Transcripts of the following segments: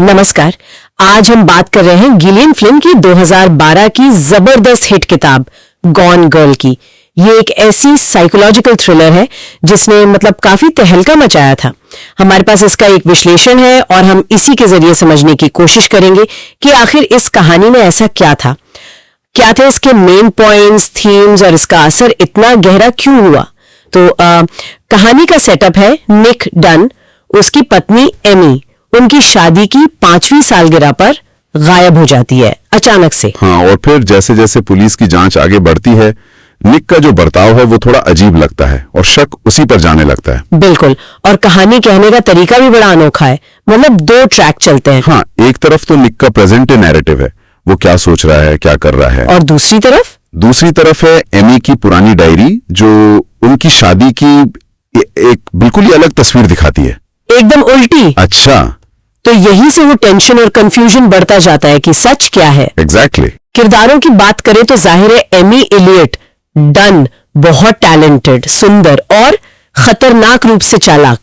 नमस्कार। आज हम बात कर रहे हैं गिलियन फ्लिन की 2012 की जबरदस्त हिट किताब गॉन गर्ल की। ये एक ऐसी साइकोलॉजिकल थ्रिलर है जिसने काफी तहलका मचाया था। हमारे पास इसका एक विश्लेषण है और हम इसी के जरिए समझने की कोशिश करेंगे कि आखिर इस कहानी में ऐसा क्या था, क्या थे इसके मेन पॉइंट्स, थीम्स और इसका असर इतना गहरा क्यों हुआ। तो कहानी का सेटअप है निक डन, उसकी पत्नी एमी उनकी शादी की 5वीं सालगिरह पर गायब हो जाती है अचानक से। हाँ, और फिर जैसे जैसे पुलिस की जांच आगे बढ़ती है, निक का जो बर्ताव है वो थोड़ा अजीब लगता है और शक उसी पर जाने लगता है। बिल्कुल, और कहानी कहने का तरीका भी बड़ा अनोखा है। 2 ट्रैक चलते हैं। हाँ, एक तरफ तो निक का प्रेजेंट नैरेटिव है, वो क्या सोच रहा है, क्या कर रहा है, और दूसरी तरफ है एमी की पुरानी डायरी जो उनकी शादी की एक बिल्कुल ही अलग तस्वीर दिखाती है, एकदम उल्टी। अच्छा, तो यही से वो टेंशन और कंफ्यूजन बढ़ता जाता है कि सच क्या है। एग्जैक्टली। किरदारों की बात करें तो जाहिर है एमी एलियट डन बहुत टैलेंटेड, सुंदर और खतरनाक रूप से चालाक।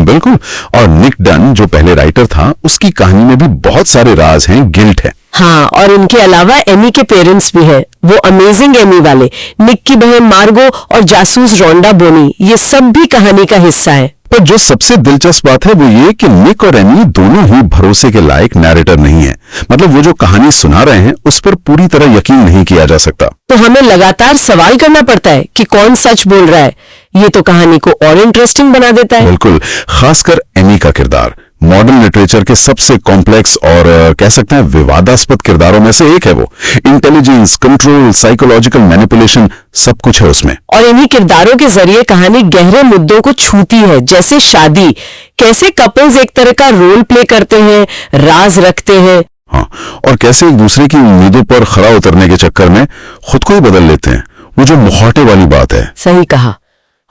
बिल्कुल। और निक डन जो पहले राइटर था, उसकी कहानी में भी बहुत सारे राज हैं, गिल्ट है। हाँ, और इनके अलावा एमी के पेरेंट्स भी हैं, वो अमेजिंग एमी वाले, निक की बहन मार्गो और जासूस रोंडा बोनी, ये सब भी कहानी का हिस्सा है। पर जो सबसे दिलचस्प बात है वो ये कि निक और एमी दोनों ही भरोसे के लायक नैरेटर नहीं है। वो जो कहानी सुना रहे हैं उस पर पूरी तरह यकीन नहीं किया जा सकता। तो हमें लगातार सवाल करना पड़ता है कि कौन सच बोल रहा है। ये तो कहानी को और इंटरेस्टिंग बना देता है। बिल्कुल, खासकर एमी का किरदार मॉडर्न लिटरेचर के सबसे कॉम्प्लेक्स और कह सकते हैं विवादास्पद किरदारों में से एक है। वो इंटेलिजेंस, कंट्रोल, साइकोलॉजिकल मैनिपुलेशन, सब कुछ है उसमें। और इन्हीं किरदारों के जरिए कहानी गहरे मुद्दों को छूती है, जैसे शादी, कैसे कपल्स एक तरह का रोल प्ले करते हैं, राज रखते हैं। हाँ, और कैसे एक दूसरे की उम्मीदों पर खरा उतरने के चक्कर में खुद को ही बदल लेते हैं। वो जो मुखौटे वाली बात है। सही कहा।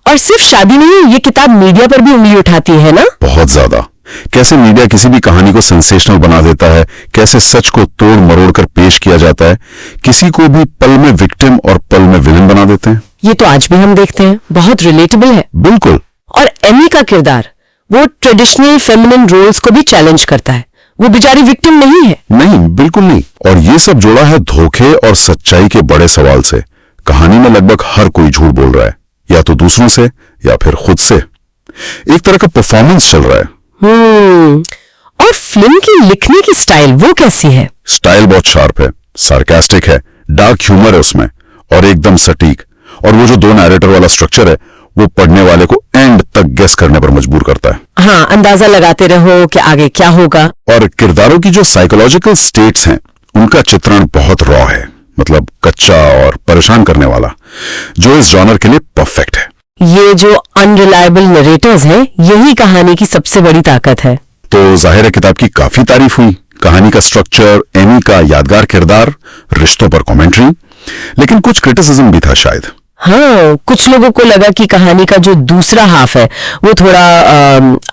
और सिर्फ शादी नहीं, ये किताब मीडिया पर भी उंगली उठाती है ना, बहुत ज्यादा। कैसे मीडिया किसी भी कहानी को सेंसेशनल बना देता है, कैसे सच को तोड़ मरोड़ कर पेश किया जाता है, किसी को भी पल में विक्टिम और पल में विलन बना देते हैं। ये तो आज भी हम देखते हैं, बहुत रिलेटेबल है। बिल्कुल। और एमी का किरदार वो ट्रेडिशनल फेमिनिन रोल्स को भी चैलेंज करता है, वो बेचारी विक्टिम नहीं है। नहीं, बिल्कुल नहीं। और ये सब जोड़ा है धोखे और सच्चाई के बड़े सवाल से। कहानी में लगभग हर कोई झूठ बोल रहा है, या तो दूसरों से या फिर खुद से। एक तरह का परफॉर्मेंस चल रहा है। और फिल्म की लिखने की स्टाइल वो कैसी है? स्टाइल बहुत शार्प है, सार्कास्टिक है, डार्क ह्यूमर है उसमें, और एकदम सटीक। और वो जो 2 नैरेटर वाला स्ट्रक्चर है वो पढ़ने वाले को एंड तक गेस करने पर मजबूर करता है। हाँ, अंदाजा लगाते रहो कि आगे क्या होगा। और किरदारों की जो साइकोलॉजिकल स्टेट्स हैं उनका चित्रण बहुत रॉ है, कच्चा और परेशान करने वाला, जो इस जॉनर के लिए परफेक्ट है। ये जो अनरिलायबल नरेटर्स हैं, यही कहानी की सबसे बड़ी ताकत है। तो जाहिर है किताब की काफी तारीफ हुई, कहानी का स्ट्रक्चर, एमी का यादगार किरदार, रिश्तों पर कमेंट्री, लेकिन कुछ क्रिटिसिज्म भी था शायद। हाँ, कुछ लोगों को लगा कि कहानी का जो दूसरा हाफ है वो थोड़ा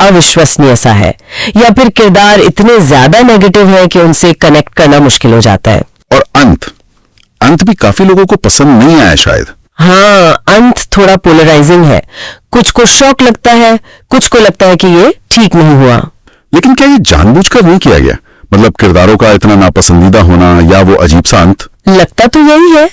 अविश्वसनीय सा है, या फिर किरदार इतने ज्यादा नेगेटिव है कि उनसे कनेक्ट करना मुश्किल हो जाता है। और अंत भी काफी लोगों को पसंद नहीं आया शायद। हाँ, अंत थोड़ा पोलराइजिंग है, कुछ को शॉक लगता है, कुछ को लगता है कि ये ठीक नहीं हुआ। लेकिन क्या ये जानबूझकर नहीं किया गया? किरदारों का इतना नापसंदीदा होना या वो अजीब सा अंत? लगता तो यही है,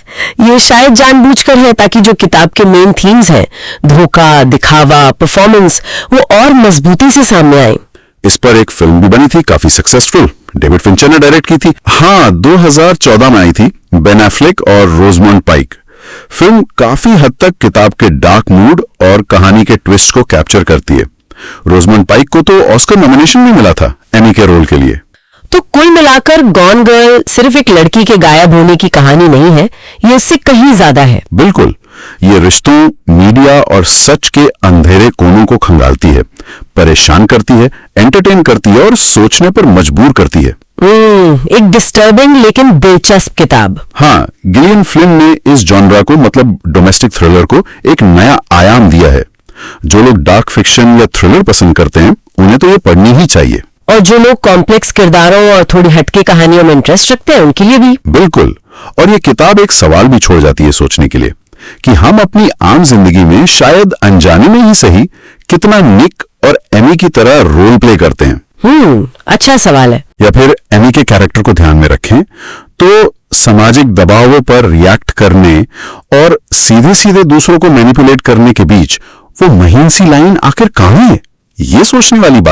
ये शायद जानबूझकर है ताकि जो किताब के मेन थीम्स हैं, धोखा, दिखावा, परफॉर्मेंस, वो और मजबूती से सामने आए। इस पर एक फिल्म भी बनी थी, काफी सक्सेसफुल, डेविड फिंचर ने डायरेक्ट की थी। हाँ, 2014 में आई थी, बेन एफ्लेक और रोजमोंड पाइक। फिल्म काफी हद तक किताब के डार्क मूड और कहानी के ट्विस्ट को कैप्चर करती है। रोजमोंड पाइक को तो ऑस्कर नॉमिनेशन भी मिला था एमी के रोल के लिए। तो कुल मिलाकर गॉन गर्ल सिर्फ एक लड़की के गायब होने की कहानी नहीं है, ये इससे कहीं ज्यादा है। बिल्कुल, ये रिश्तों, मीडिया और सच के अंधेरे कोनों को खंगालती है, परेशान करती है, एंटरटेन करती है और सोचने पर मजबूर करती है। एक डिस्टर्बिंग लेकिन दिलचस्प किताब। हाँ, गिलियन फ्लिन ने इस जॉनरा को डोमेस्टिक थ्रिलर को एक नया आयाम दिया है। जो लोग डार्क फिक्शन या थ्रिलर पसंद करते हैं उन्हें तो ये पढ़नी ही चाहिए। और जो लोग कॉम्प्लेक्स किरदारों और थोड़ी हटके कहानियों में इंटरेस्ट रखते हैं उनके लिए भी। बिल्कुल। और ये किताब एक सवाल भी छोड़ जाती है सोचने के लिए कि हम अपनी आम जिंदगी में शायद अनजाने में ही सही कितना निक और एमी की तरह रोल प्ले करते हैं। अच्छा सवाल है। या फिर एमी के कैरेक्टर को ध्यान में रखें तो सामाजिक दबावों पर रिएक्ट करने और सीधे सीधे दूसरों को मैनिपुलेट करने के बीच वो महीन सी लाइन आखिर कहां है, ये सोचने वाली बात